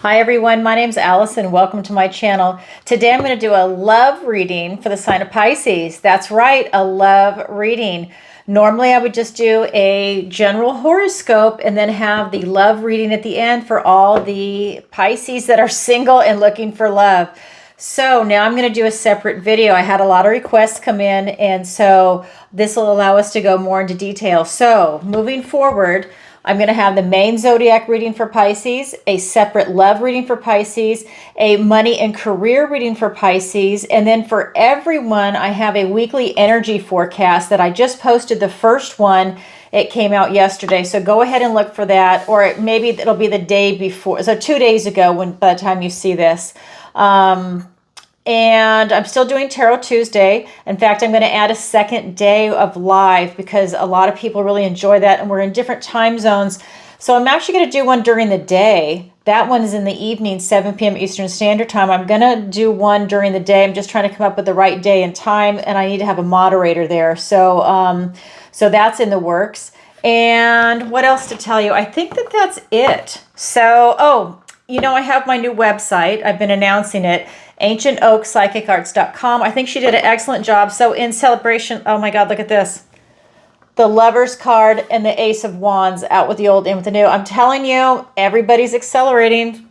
Hi everyone, my name's Allison. Welcome to my channel. Today I'm going to do a love reading for the sign of Pisces. That's right, a love reading. Normally I would just do a general horoscope and then have the love reading at the end for all the Pisces that are single and looking for love. So now I'm going to do a separate video. I had a lot of requests come in, and so this will allow us to go more into detail. So moving forward, I'm going to have the main zodiac reading for Pisces, a separate love reading for Pisces, a money and career reading for Pisces, and then for everyone, I have a weekly energy forecast that I just posted the first one. It came out yesterday, so go ahead and look for that, or maybe it'll be the day before, so 2 days ago when by the time you see this. And I'm still doing Tarot Tuesday. In fact, I'm going to add a second day of live because a lot of people really enjoy that, and we're in different time zones. So I'm actually going to do one during the day. That one is in the evening, 7 p.m. Eastern Standard Time. I'm going to do one during the day. I'm just trying to come up with the right day and time, and I need to have a moderator there. So, so that's in the works. And what else to tell you? I think that that's it. So, I have my new website. I've been announcing it. AncientOakPsychicArts.com. I think she did an excellent job. So in celebration, oh my God, look at this. The Lover's card and the Ace of Wands, out with the old, in with the new. I'm telling you, everybody's accelerating.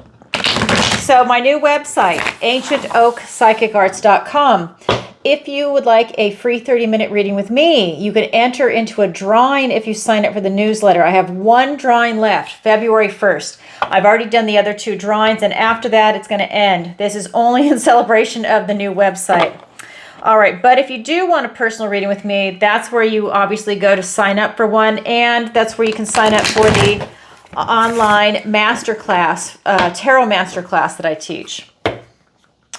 So my new website, AncientOakPsychicArts.com. If you would like a free 30-minute reading with me, you can enter into a drawing if you sign up for the newsletter. I have one drawing left, February 1st. I've already done the other 2 drawings, and after that, it's going to end. This is only in celebration of the new website. All right, but if you do want a personal reading with me, that's where you obviously go to sign up for one, and that's where you can sign up for the online masterclass, tarot masterclass that I teach.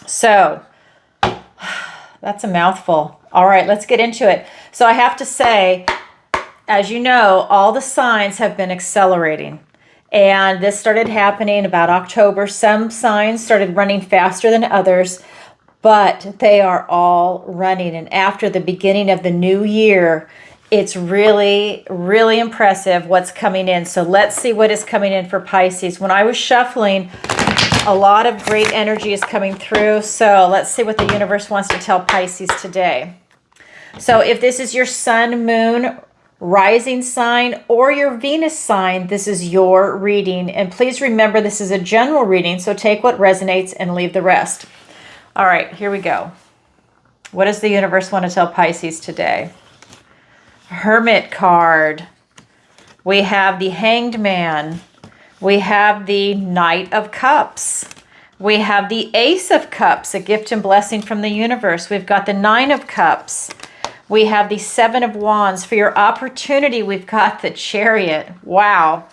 So that's a mouthful. All right, let's get into it. So I have to say, as you know, all the signs have been accelerating. And this started happening about October. Some signs started running faster than others, but they are all running. And after the beginning of the new year, it's really, really impressive what's coming in. So let's see what is coming in for Pisces. When I was shuffling, a lot of great energy is coming through. So let's see what the universe wants to tell Pisces today. So if this is your sun, moon, rising sign, or your Venus sign, this is your reading. And please remember, this is a general reading, so take what resonates and leave the rest. All right, here we go. What does the universe want to tell Pisces today? Hermit card. We have the Hanged Man. We have the Knight of Cups. We have the Ace of Cups, a gift and blessing from the universe. We've got the 9 of Cups. We have the 7 of Wands. For your opportunity, we've got the Chariot. Wow.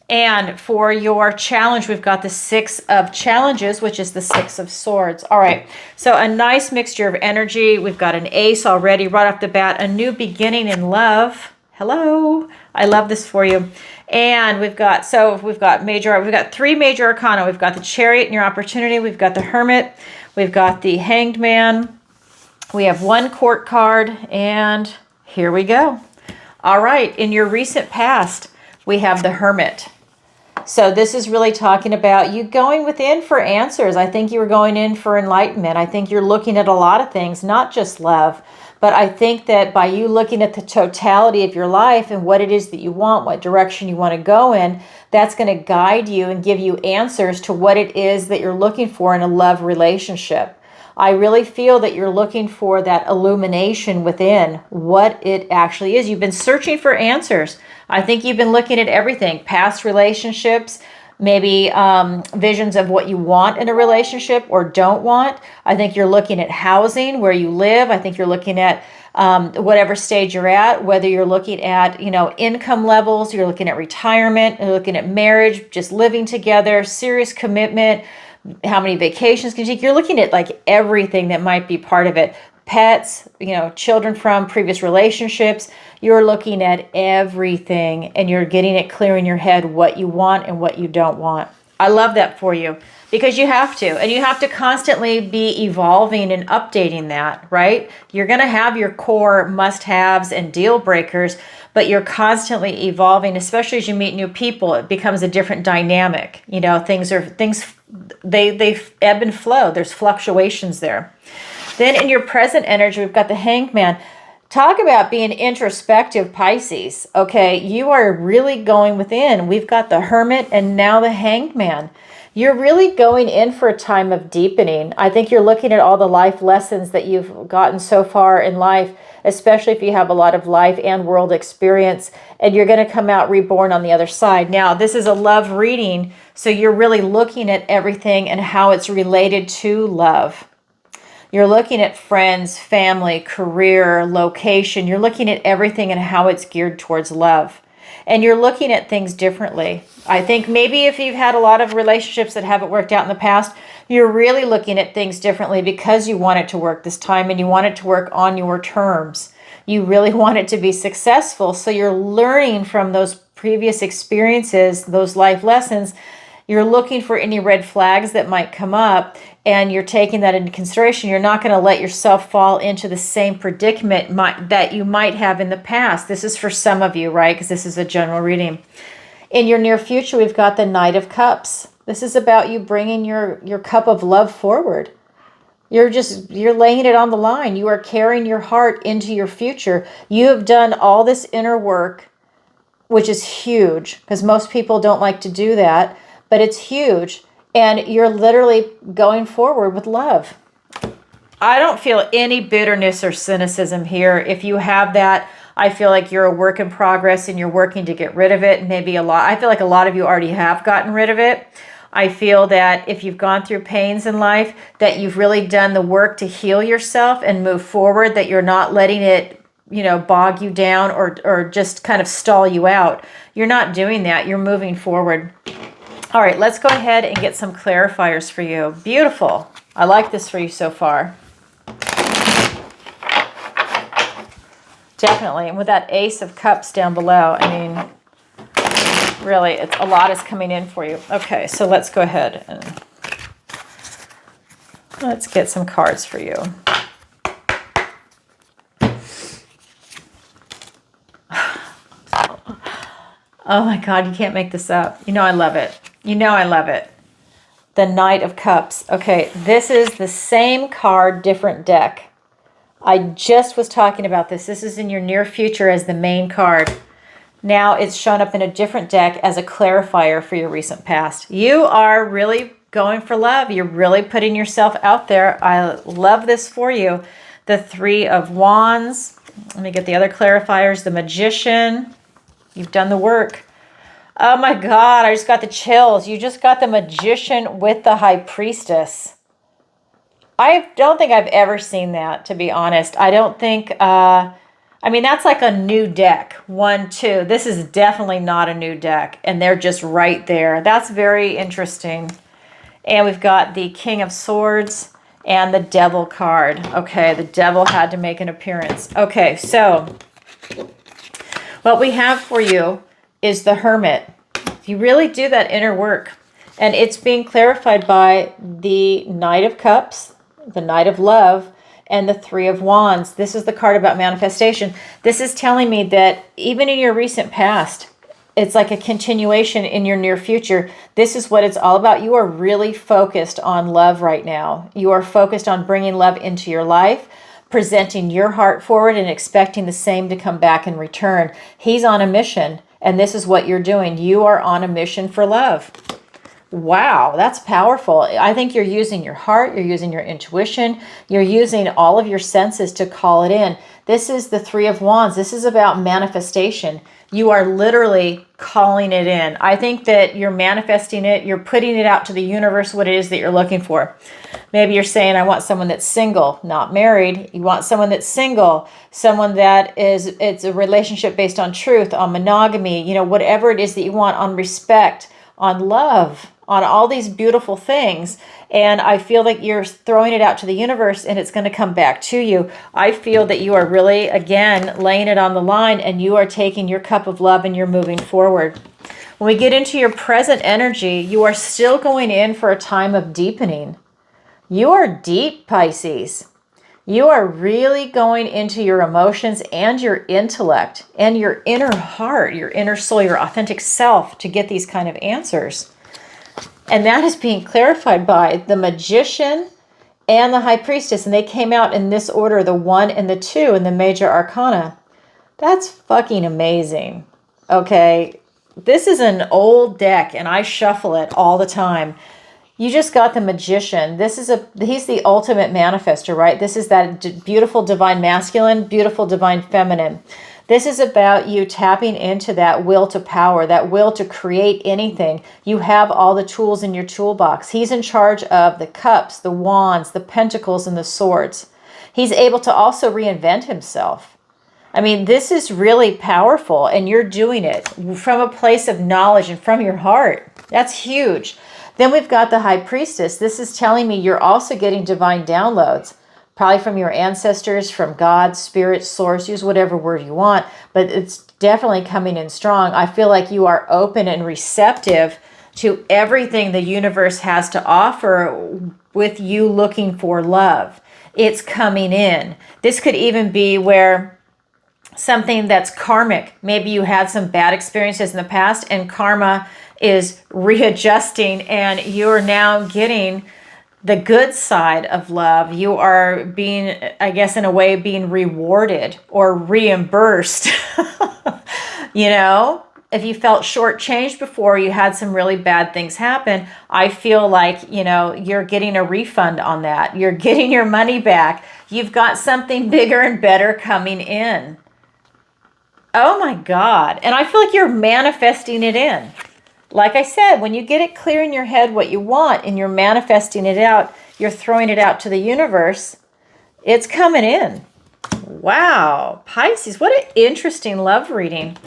And for your challenge, we've got the 6 of Challenges, which is the 6 of Swords. All right. So a nice mixture of energy. We've got an ace already right off the bat. A new beginning in love. Hello. I love this for you. And we've got 3 major arcana. We've got the Chariot and your opportunity. We've got the Hermit. We've got the Hanged Man. We have 1 court card, and here we go. All right, in your recent past, we have the Hermit. So this is really talking about you going within for answers. I think you were going in for enlightenment. I think you're looking at a lot of things, not just love, but I think that by you looking at the totality of your life and what it is that you want, what direction you want to go in, that's going to guide you and give you answers to what it is that you're looking for in a love relationship. I really feel that you're looking for that illumination within what it actually is. You've been searching for answers. I think you've been looking at everything, past relationships, maybe visions of what you want in a relationship or don't want. I think you're looking at housing, where you live. I think you're looking at whatever stage you're at, whether you're looking at, income levels, you're looking at retirement, you're looking at marriage, just living together, serious commitment, how many vacations can you take? You're looking at like everything that might be part of it. Pets, children from previous relationships. You're looking at everything and you're getting it clear in your head what you want and what you don't want. I love that for you, because you have to, and you have to constantly be evolving and updating that, right? You're going to have your core must-haves and deal breakers, but you're constantly evolving, especially as you meet new people. It becomes a different dynamic. You know, things they ebb and flow. There's fluctuations there. Then in your present energy, we've got the Hanged Man. Talk about being introspective, Pisces. Okay, you are really going within. We've got the Hermit and now the Hanged Man. You're really going in for a time of deepening. I think you're looking at all the life lessons that you've gotten so far in life, especially if you have a lot of life and world experience, and you're going to come out reborn on the other side. Now, this is a love reading, so you're really looking at everything and how it's related to love. You're looking at friends, family, career, location. You're looking at everything and how it's geared towards love. And you're looking at things differently. I think maybe if you've had a lot of relationships that haven't worked out in the past, you're really looking at things differently because you want it to work this time and you want it to work on your terms. You really want it to be successful. So you're learning from those previous experiences, those life lessons. You're looking for any red flags that might come up, and you're taking that into consideration. You're not going to let yourself fall into the same predicament that you might have in the past. This is for some of you, right? Because this is a general reading. In your near future, we've got the Knight of Cups. This is about you bringing your cup of love forward. You're laying it on the line. You are carrying your heart into your future. You have done all this inner work, which is huge, because most people don't like to do that. But it's huge, and you're literally going forward with love. I don't feel any bitterness or cynicism here. If you have that, I feel like you're a work in progress and you're working to get rid of it. Maybe I feel like a lot of you already have gotten rid of it. I feel that if you've gone through pains in life, that you've really done the work to heal yourself and move forward, that you're not letting it, bog you down or just kind of stall you out. You're not doing that. You're moving forward. All right, let's go ahead and get some clarifiers for you. Beautiful. I like this for you so far. Definitely. And with that Ace of Cups down below, I mean, really, a lot is coming in for you. Okay, so let's go ahead and let's get some cards for you. Oh my God, you can't make this up. I love it. I love it. The Knight of Cups. Okay, this is the same card, different deck. I just was talking about this. This is in your near future as the main card. Now it's shown up in a different deck as a clarifier for your recent past. You are really going for love. You're really putting yourself out there. I love this for you. The Three of Wands. Let me get the other clarifiers. The Magician. You've done the work. Oh my God, I just got the chills. You just got the Magician with the High Priestess. I don't think I've ever seen that, to be honest. I don't think, that's like a new deck. 1, 2. This is definitely not a new deck, and they're just right there. That's very interesting. And we've got the King of Swords and the Devil card. Okay, the Devil had to make an appearance. Okay, so what we have for you is the Hermit. You really do that inner work. And it's being clarified by the Knight of Cups, the Knight of Love, and the Three of Wands. This is the card about manifestation. This is telling me that even in your recent past, it's like a continuation in your near future. This is what it's all about. You are really focused on love right now. You are focused on bringing love into your life, presenting your heart forward and expecting the same to come back in return. He's on a mission, and this is what you're doing. You are on a mission for love. Wow, that's powerful. I think you're using your heart, you're using your intuition, you're using all of your senses to call it in. This is the Three of Wands. This is about manifestation. You are literally calling it in. I think that you're manifesting it. You're putting it out to the universe, what it is that you're looking for. Maybe you're saying, I want someone that's single, not married. You want someone that's single, someone that it's a relationship based on truth, on monogamy, whatever it is that you want, on respect, on love, on all these beautiful things. And I feel like you're throwing it out to the universe and it's going to come back to you. I feel that you are really, again, laying it on the line, and you are taking your cup of love and you're moving forward. When we get into your present energy, you are still going in for a time of deepening. You are deep, Pisces. You are really going into your emotions and your intellect and your inner heart, your inner soul, your authentic self to get these kind of answers. And that is being clarified by the Magician and the High Priestess. And they came out in this order, the 1 and the 2 in the Major Arcana. That's fucking amazing. Okay, this is an old deck and I shuffle it all the time. You just got the Magician. He's the ultimate manifester, right? This is that beautiful divine masculine, beautiful divine feminine. This is about you tapping into that will to power, that will to create anything. You have all the tools in your toolbox. He's in charge of the cups, the wands, the pentacles, and the swords. He's able to also reinvent himself. I mean, this is really powerful, and you're doing it from a place of knowledge and from your heart. That's huge. Then we've got the High Priestess. This is telling me you're also getting divine downloads, probably from your ancestors, from God, spirit, source, use whatever word you want, but it's definitely coming in strong. I feel like you are open and receptive to everything the universe has to offer with you looking for love. It's coming in. This could even be where something that's karmic. Maybe you had some bad experiences in the past and karma is readjusting and you're now getting the good side of love. You are being, I guess, in a way, being rewarded or reimbursed. You know, if you felt shortchanged before, you had some really bad things happen. I feel like, you know, you're getting a refund on that. You're getting your money back. You've got something bigger and better coming in. Oh my God. And I feel like you're manifesting it in. Like I said, when you get it clear in your head what you want and you're manifesting it out, you're throwing it out to the universe, it's coming in. Wow, Pisces, what an interesting love reading.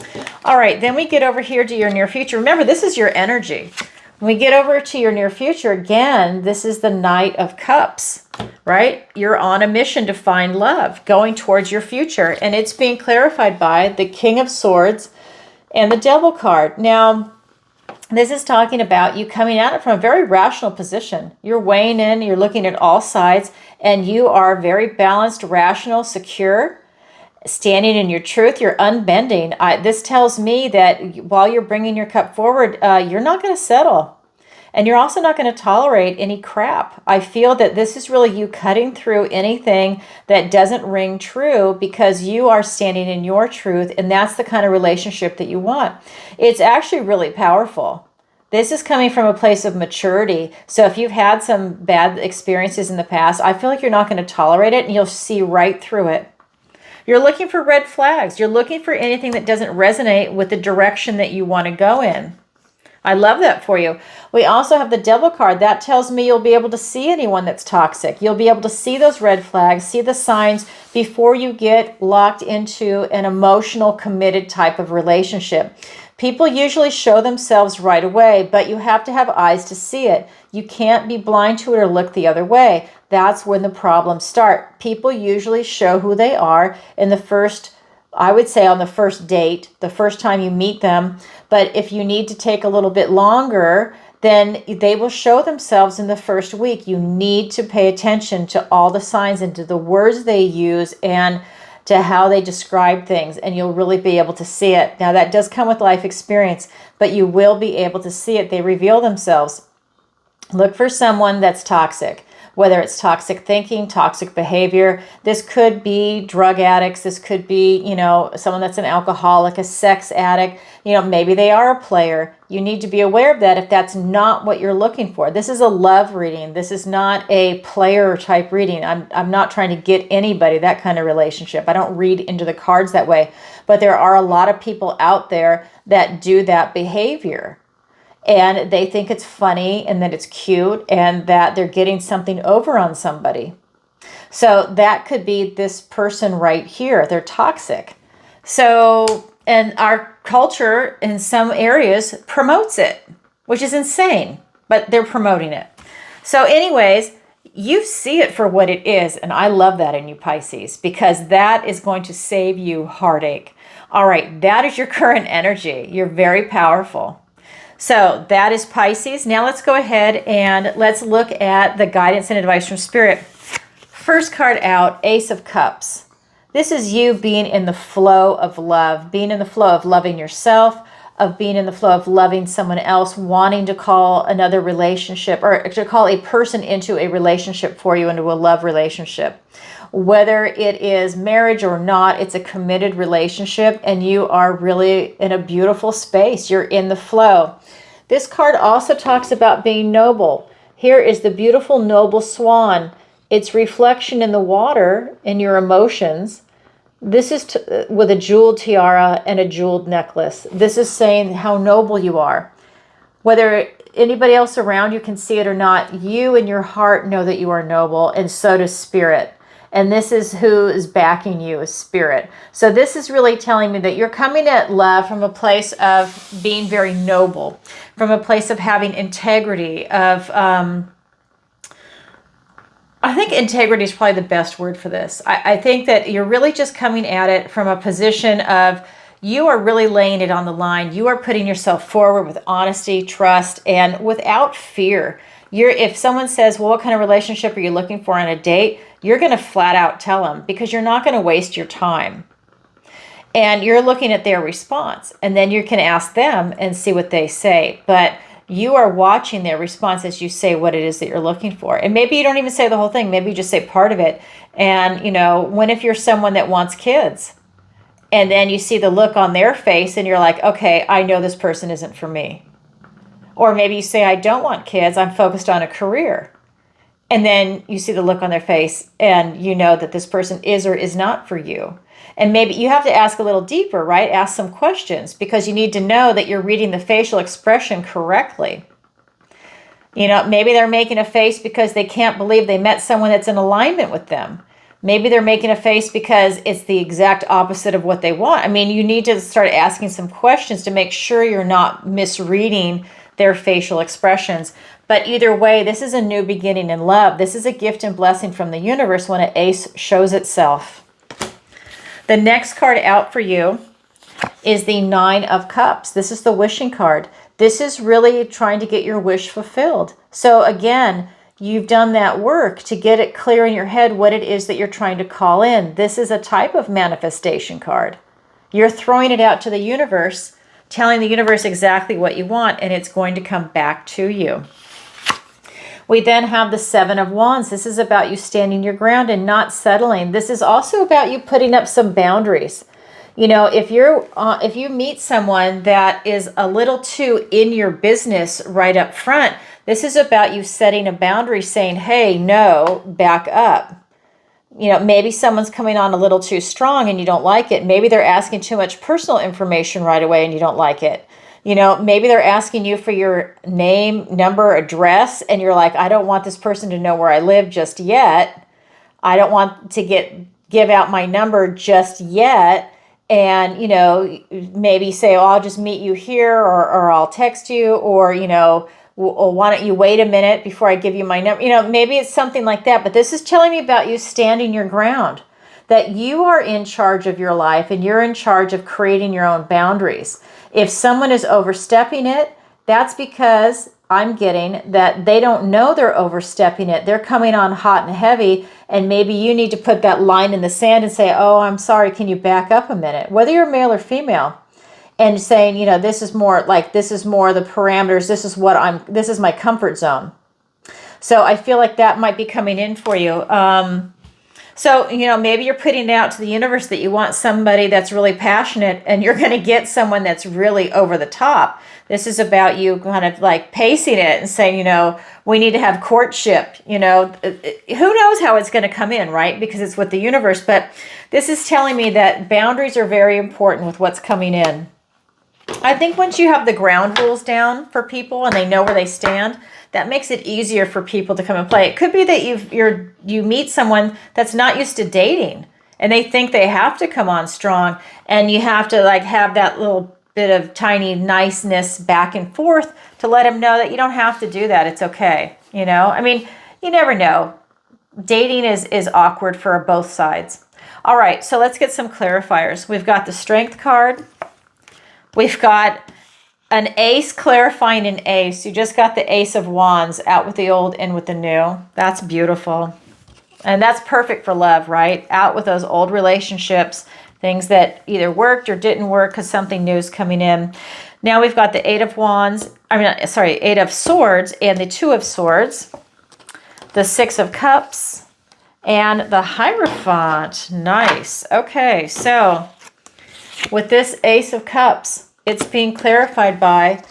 All right, then we get over here to your near future. Remember, this is your energy. When we get over to your near future, again, this is the Knight of Cups, right? You're on a mission to find love, going towards your future, and it's being clarified by the King of Swords and the Devil card. Now, this is talking about you coming at it from a very rational position. You're weighing in, you're looking at all sides, and you are very balanced, rational, secure, standing in your truth. You're unbending. This tells me that while you're bringing your cup forward, you're not going to settle. And you're also not going to tolerate any crap. I feel that this is really you cutting through anything that doesn't ring true because you are standing in your truth, and that's the kind of relationship that you want. It's actually really powerful. This is coming from a place of maturity. So if you've had some bad experiences in the past, I feel like you're not going to tolerate it and you'll see right through it. You're looking for red flags. You're looking for anything that doesn't resonate with the direction that you want to go in. I love that for you. We also have the Devil card. That tells me you'll be able to see anyone that's toxic. You'll be able to see those red flags, see the signs before you get locked into an emotional, committed type of relationship. People usually show themselves right away, but you have to have eyes to see it. You can't be blind to it or look the other way. That's when the problems start. People usually show who they are in the first, I would say on the first date, the first time you meet them. But if you need to take a little bit longer, then they will show themselves in the first week. You need to pay attention to all the signs and to the words they use and to how they describe things, and you'll really be able to see it. Now, that does come with life experience, but you will be able to see it. They reveal themselves. Look for someone that's toxic, whether it's toxic thinking, toxic behavior. This could be drug addicts. This could be, you know, someone that's an alcoholic, a sex addict. You know, maybe they are a player. You need to be aware of that if that's not what you're looking for. This is a love reading. This is not a player type reading. I'm not trying to get anybody, that kind of relationship. I don't read into the cards that way. But there are a lot of people out there that do that behavior. And they think it's funny and that it's cute and that they're getting something over on somebody. So that could be this person right here. They're toxic. So, and our culture in some areas promotes it, which is insane, but they're promoting it. So anyways, you see it for what it is. And I love that in you, Pisces, because that is going to save you heartache. All right, that is your current energy. You're very powerful. So that is Pisces. Now let's go ahead and let's look at the guidance and advice from Spirit. First card out, Ace of Cups. This is you being in the flow of love, being in the flow of loving yourself, of being in the flow of loving someone else, wanting to call another relationship or to call a person into a relationship for you, into a love relationship. Whether it is marriage or not, it's a committed relationship and you are really in a beautiful space. You're in the flow. This card also talks about being noble. Here is the beautiful noble swan. Its reflection in the water, in your emotions. This is with a jeweled tiara and a jeweled necklace. This is saying how noble you are. Whether anybody else around you can see it or not, you in your heart know that you are noble, and so does Spirit. And this is who is backing you, is Spirit. So this is really telling me that you're coming at love from a place of being very noble, from a place of having integrity, of I think integrity is probably the best word for this. I think that you're really just coming at it from a position of you are really laying it on the line. You are putting yourself forward with honesty, trust, and without fear. If someone says, well, what kind of relationship are you looking for on a date? You're going to flat out tell them, because you're not going to waste your time. And you're looking at their response. And then you can ask them and see what they say. But you are watching their response as you say what it is that you're looking for. And maybe you don't even say the whole thing. Maybe you just say part of it. And, when if you're someone that wants kids, and then you see the look on their face and you're like, okay, I know this person isn't for me. Or maybe you say, I don't want kids. I'm focused on a career. And then you see the look on their face and you know that this person is or is not for you. And maybe you have to ask a little deeper, right? Ask some questions, because you need to know that you're reading the facial expression correctly. Maybe they're making a face because they can't believe they met someone that's in alignment with them. Maybe they're making a face because it's the exact opposite of what they want. I mean, you need to start asking some questions to make sure you're not misreading their facial expressions. But either way, this is a new beginning in love. This is a gift and blessing from the universe when an ace shows itself. The next card out for you is the Nine of Cups. This is the wishing card. This is really trying to get your wish fulfilled. So again, you've done that work to get it clear in your head what it is that you're trying to call in. This is a type of manifestation card. You're throwing it out to the universe, telling the universe exactly what you want, and it's going to come back to you. We then have the Seven of Wands. This is about you standing your ground and not settling. This is also about you putting up some boundaries. If you meet someone that is a little too in your business right up front, this is about you setting a boundary, saying, hey, no, back up. Maybe someone's coming on a little too strong and you don't like it. Maybe they're asking too much personal information right away and you don't like it. Maybe they're asking you for your name, number, address, and you're like, I don't want this person to know where I live just yet. I don't want to give out my number just yet. And, maybe say, oh, I'll just meet you here, or I'll text you, or, well, why don't you wait a minute before I give you my number? Maybe it's something like that. But this is telling me about you standing your ground, that you are in charge of your life and you're in charge of creating your own boundaries. If someone is overstepping it, that's because I'm getting that they don't know they're overstepping it. They're coming on hot and heavy, and maybe you need to put that line in the sand and say, oh, I'm sorry, can you back up a minute? Whether you're male or female, and saying, this is more the parameters, this is my comfort zone. So I feel like that might be coming in for you. So, maybe you're putting it out to the universe that you want somebody that's really passionate, and you're going to get someone that's really over the top. This is about you kind of like pacing it and saying, we need to have courtship. Who knows how it's going to come in, right? Because it's with the universe. But this is telling me that boundaries are very important with what's coming in. I think once you have the ground rules down for people and they know where they stand, that makes it easier for people to come and play. It could be that you meet someone that's not used to dating and they think they have to come on strong, and you have to have that little bit of tiny niceness back and forth to let them know that you don't have to do that. It's okay. I mean, you never know. Dating is awkward for both sides. All right, so let's get some clarifiers. We've got the Strength card. We've got An ace clarifying an ace. You just got the Ace of Wands, out with the old, in with the new. That's beautiful. And that's perfect for love, right? Out with those old relationships, things that either worked or didn't work because something new is coming in. Now we've got the Eight of Wands, Eight of Swords and the Two of Swords, the Six of Cups, and the Hierophant. Nice. Okay, so with this Ace of Cups, it's being clarified by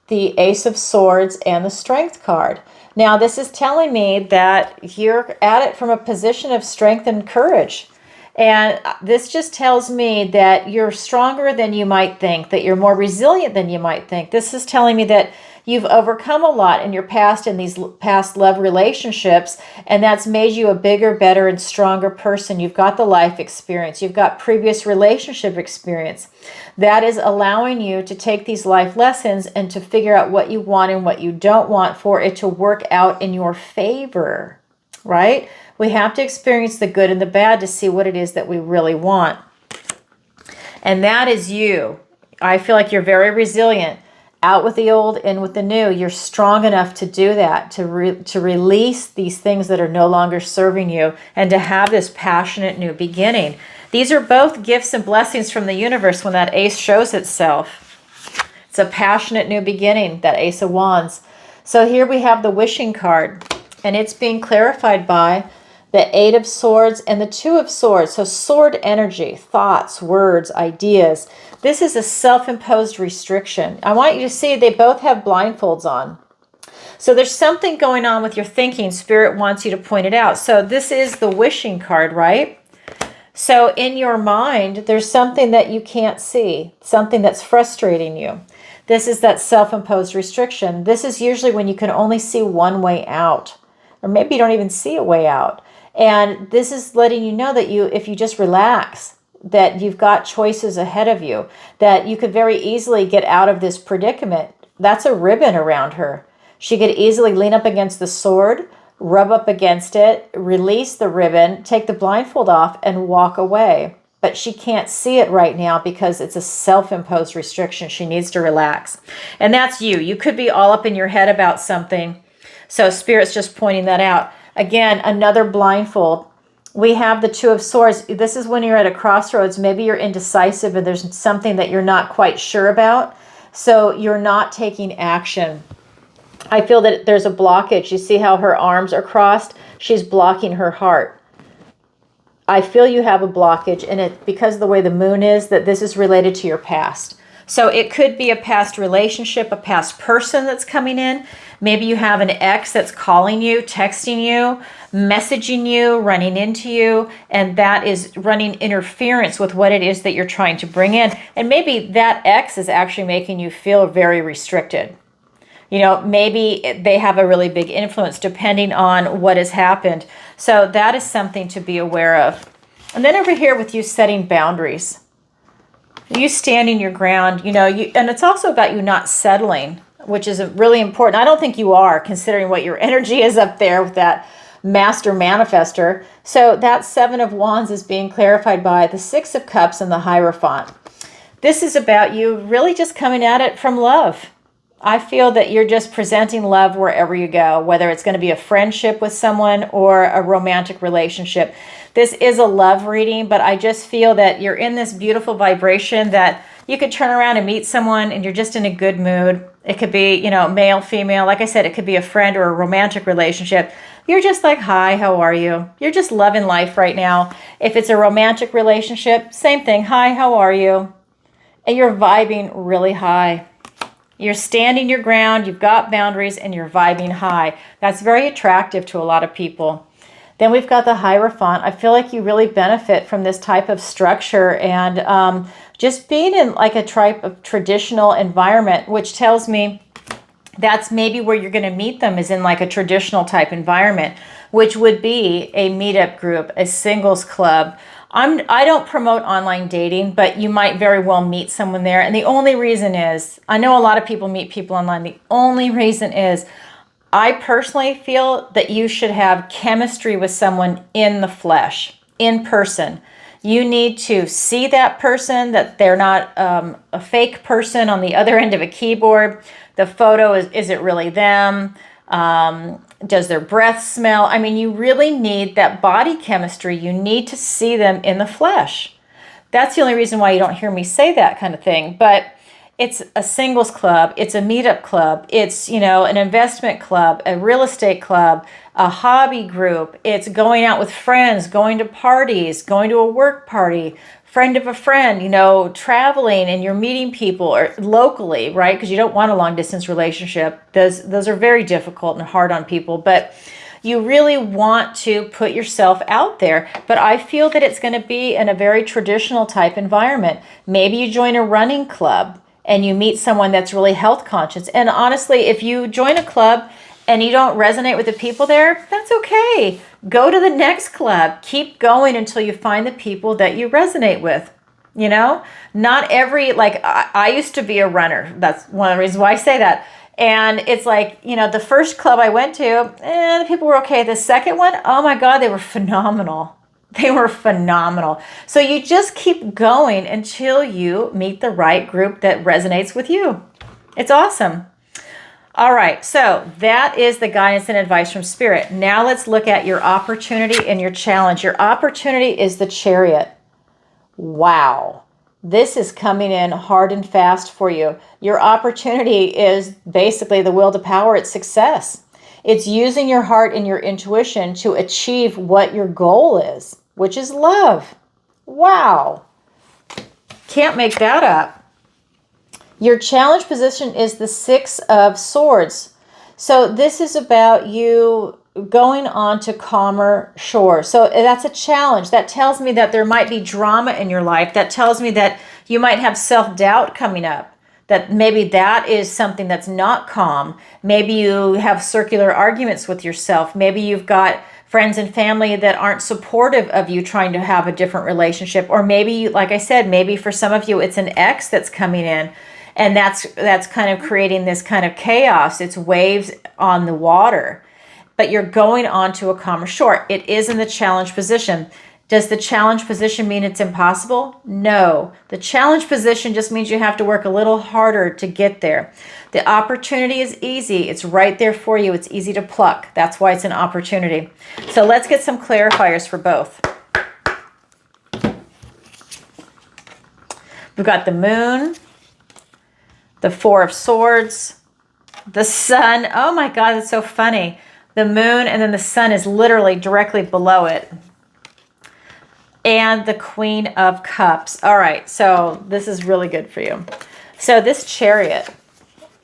the Ace of Swords and the Strength card. Now, this is telling me that you're at it from a position of strength and courage. And this just tells me that you're stronger than you might think, that you're more resilient than you might think. This is telling me that you've overcome a lot in your past, in these past love relationships, and that's made you a bigger, better, and stronger person. You've got the life experience. You've got previous relationship experience. That is allowing you to take these life lessons and to figure out what you want and what you don't want for it to work out in your favor, right? We have to experience the good and the bad to see what it is that we really want. And that is you. I feel like you're very resilient. Out with the old, in with the new. You're strong enough to do that, to release these things that are no longer serving you, and to have this passionate new beginning. These are both gifts and blessings from the universe when that ace shows itself. It's a passionate new beginning, that Ace of Wands. So here we have the Wishing card, and it's being clarified by the Eight of Swords and the Two of Swords. So sword energy, thoughts, words, ideas. This is a self-imposed restriction. I want you to see they both have blindfolds on. So there's something going on with your thinking. Spirit wants you to point it out. So this is the Wishing card, right? So in your mind, there's something that you can't see, something that's frustrating you. This is that self-imposed restriction. This is usually when you can only see one way out, or maybe you don't even see a way out. And this is letting you know that if you just relax, that you've got choices ahead of you, that you could very easily get out of this predicament. That's a ribbon around her. She could easily lean up against the sword, rub up against it, release the ribbon, take the blindfold off, and walk away. But she can't see it right now because it's a self-imposed restriction. She needs to relax. And that's you. You could be all up in your head about something. So Spirit's just pointing that out. Again, another blindfold. We have the Two of Swords. This is when you're at a crossroads. Maybe you're indecisive and there's something that you're not quite sure about. So you're not taking action. I feel that there's a blockage. You see how her arms are crossed? She's blocking her heart. I feel you have a blockage, and it because of the way the moon is, that this is related to your past. So it could be a past relationship, a past person that's coming in. Maybe you have an ex that's calling you, texting you, messaging you, running into you, and that is running interference with what it is that you're trying to bring in. And maybe that ex is actually making you feel very restricted. You know, maybe they have a really big influence depending on what has happened. So that is something to be aware of. And then over here with you setting boundaries. You standing your ground, you know, and it's also about you not settling, which is really important. I don't think you are, considering what your energy is up there with that master manifester. So that Seven of Wands is being clarified by the Six of Cups and the Hierophant. This is about you really just coming at it from love. I feel that you're just presenting love wherever you go, whether it's going to be a friendship with someone or a romantic relationship. This is a love reading, but I just feel that you're in this beautiful vibration that you could turn around and meet someone and you're just in a good mood. It could be, you know, male, female. Like I said, it could be a friend or a romantic relationship. You're just like, hi, how are you? You're just loving life right now. If it's a romantic relationship, same thing. Hi, how are you? And you're vibing really high. You're standing your ground, you've got boundaries, and you're vibing high. That's very attractive to a lot of people. Then we've got the Hierophant. I feel like you really benefit from this type of structure and just being in like a type of traditional environment, which tells me that's maybe where you're going to meet them, is in like a traditional type environment, which would be a meetup group, a singles club. I don't promote online dating, but you might very well meet someone there. And the only reason is, I know a lot of people meet people online. The only reason is, I personally feel that you should have chemistry with someone in the flesh, in person. You need to see that person, that they're not a fake person on the other end of a keyboard. The photo, is it really them? Does their breath smell? I mean, you really need that body chemistry. You need to see them in the flesh. That's the only reason why you don't hear me say that kind of thing. But it's a singles club, it's a meetup club, it's, an investment club, a real estate club, a hobby group. It's going out with friends, going to parties, going to a work party, friend of a friend, traveling, and you're meeting people or locally, right? Because you don't want a long distance relationship. Those are very difficult and hard on people, but you really want to put yourself out there. But I feel that it's going to be in a very traditional type environment. Maybe you join a running club and you meet someone that's really health conscious. And honestly, if you join a club and you don't resonate with the people there, that's okay. Go to the next club. Keep going until you find the people that you resonate with. Not every, I used to be a runner. That's one of the reasons why I say that. And it's the first club I went to, the people were okay. The second one, oh my God, they were phenomenal. They were phenomenal. So you just keep going until you meet the right group that resonates with you. It's awesome. All right, so that is the guidance and advice from Spirit. Now let's look at your opportunity and your challenge. Your opportunity is the Chariot. Wow. This is coming in hard and fast for you. Your opportunity is basically the will to power. It's success. It's using your heart and your intuition to achieve what your goal is, which is love. Wow. Can't make that up. Your challenge position is the Six of Swords. So this is about you going on to calmer shore. So that's a challenge. That tells me that there might be drama in your life. That tells me that you might have self-doubt coming up. That maybe that is something that's not calm. Maybe you have circular arguments with yourself. Maybe you've got friends and family that aren't supportive of you trying to have a different relationship. Or maybe, like I said, maybe for some of you, it's an ex that's coming in. And that's kind of creating this kind of chaos. It's waves on the water. But you're going on to a calmer shore. It is in the challenge position. Does the challenge position mean it's impossible? No. The challenge position just means you have to work a little harder to get there. The opportunity is easy. It's right there for you. It's easy to pluck. That's why it's an opportunity. So let's get some clarifiers for both. We've got the Moon, the Four of Swords, the Sun. Oh my God, that's so funny. The Moon, and then the Sun is literally directly below it. And the Queen of Cups. All right, so this is really good for you. So this Chariot,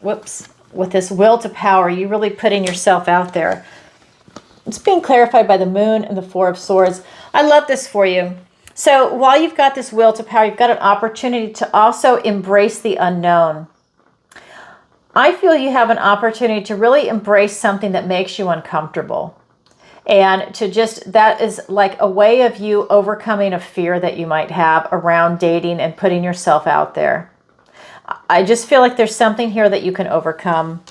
with this will to power, you really putting yourself out there. It's being clarified by the Moon and the Four of Swords. I love this for you. So while you've got this will to power, you've got an opportunity to also embrace the unknown. I feel you have an opportunity to really embrace something that makes you uncomfortable. And that is like a way of you overcoming a fear that you might have around dating and putting yourself out there. I just feel like there's something here that you can overcome.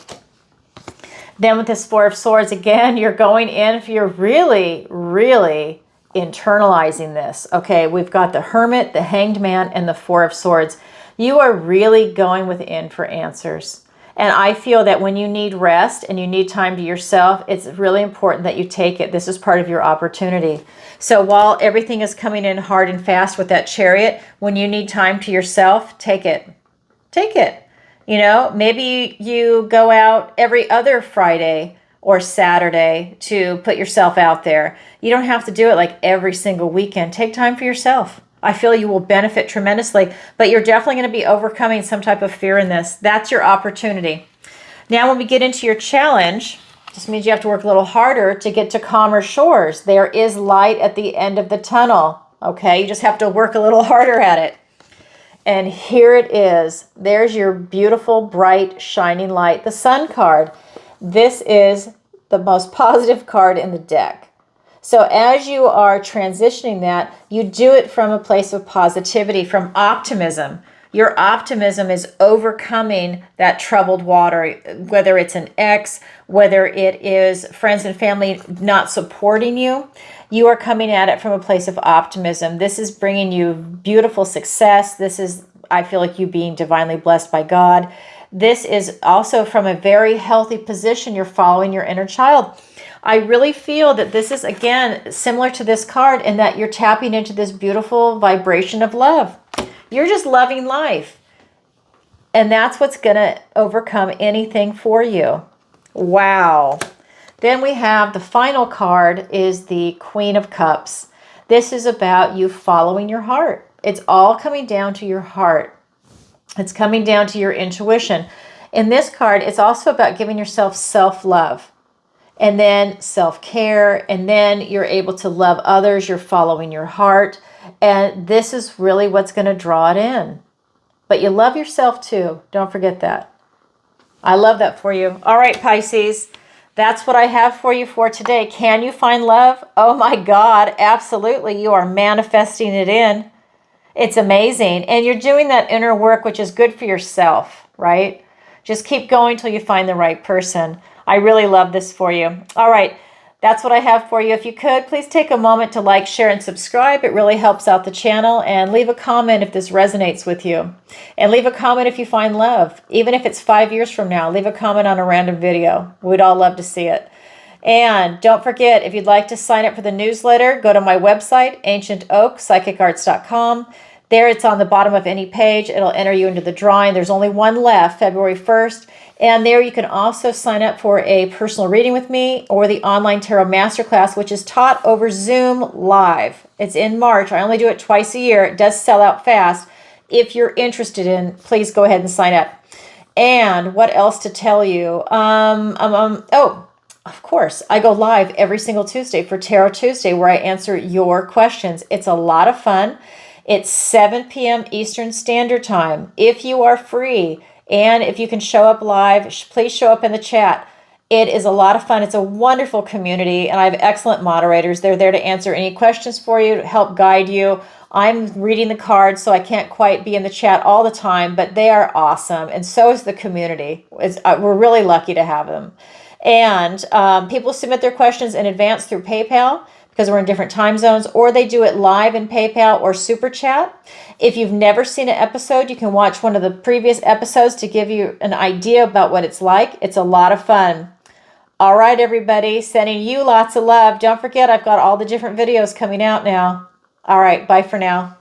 Then with this Four of Swords, again, you're going in if you're really, really internalizing this. Okay, we've got the Hermit, the Hanged Man, and the Four of Swords. You are really going within for answers. And I feel that when you need rest and you need time to yourself, it's really important that you take it. This is part of your opportunity. So while everything is coming in hard and fast with that Chariot, when you need time to yourself, take it. Take it. Maybe you go out every other Friday or Saturday to put yourself out there. You don't have to do it like every single weekend. Take time for yourself. I feel you will benefit tremendously, but you're definitely going to be overcoming some type of fear in this. That's your opportunity. Now, when we get into your challenge, just means you have to work a little harder to get to calmer shores. There is light at the end of the tunnel, okay? You just have to work a little harder at it. And here it is. There's your beautiful, bright, shining light, the Sun card. This is the most positive card in the deck. So as you are transitioning that, you do it from a place of positivity, from optimism. Your optimism is overcoming that troubled water, whether it's an ex, whether it is friends and family not supporting you. You are coming at it from a place of optimism. This is bringing you beautiful success. This is, I feel like, you being divinely blessed by God. This is also from a very healthy position. You're following your inner child. I really feel that this is, again, similar to this card in that you're tapping into this beautiful vibration of love. You're just loving life. And that's what's going to overcome anything for you. Wow. Then we have the final card is the Queen of Cups. This is about you following your heart. It's all coming down to your heart. It's coming down to your intuition. In this card, it's also about giving yourself self-love. And then self-care, and then you're able to love others. You're following your heart. And this is really what's going to draw it in. But you love yourself too. Don't forget that. I love that for you. All right, Pisces. That's what I have for you for today. Can you find love? Oh my God, absolutely. You are manifesting it in. It's amazing. And you're doing that inner work, which is good for yourself, right? Just keep going till you find the right person. I really love this for you. All right, that's what I have for you. If you could, please take a moment to like, share, and subscribe. It really helps out the channel. And leave a comment if this resonates with you. And leave a comment if you find love. Even if it's 5 years from now, leave a comment on a random video. We'd all love to see it. And don't forget, if you'd like to sign up for the newsletter, go to my website, ancientoakpsychicarts.com. There, it's on the bottom of any page. It'll enter you into the drawing. There's only one left, February 1st. And there you can also sign up for a personal reading with me or the online tarot masterclass, which is taught over Zoom live. It's in March. I only do it twice a year. It does sell out fast. If you're interested in, please go ahead and sign up. And what else to tell you? Oh, of course, I go live every single Tuesday for Tarot Tuesday where I answer your questions. It's a lot of fun. It's 7 p.m. Eastern Standard Time. If you are free and if you can show up live, please show up in the chat. It is a lot of fun. It's a wonderful community, and I have excellent moderators. They're there to answer any questions for you, to help guide you. I'm reading the cards, so I can't quite be in the chat all the time, but they are awesome, and so is the community. We're really lucky to have them. And people submit their questions in advance through PayPal, because we're in different time zones, or they do it live in PayPal or Super Chat. If you've never seen an episode, you can watch one of the previous episodes to give you an idea about what it's like. It's a lot of fun. All right, everybody, sending you lots of love. Don't forget, I've got all the different videos coming out now. All right, bye for now.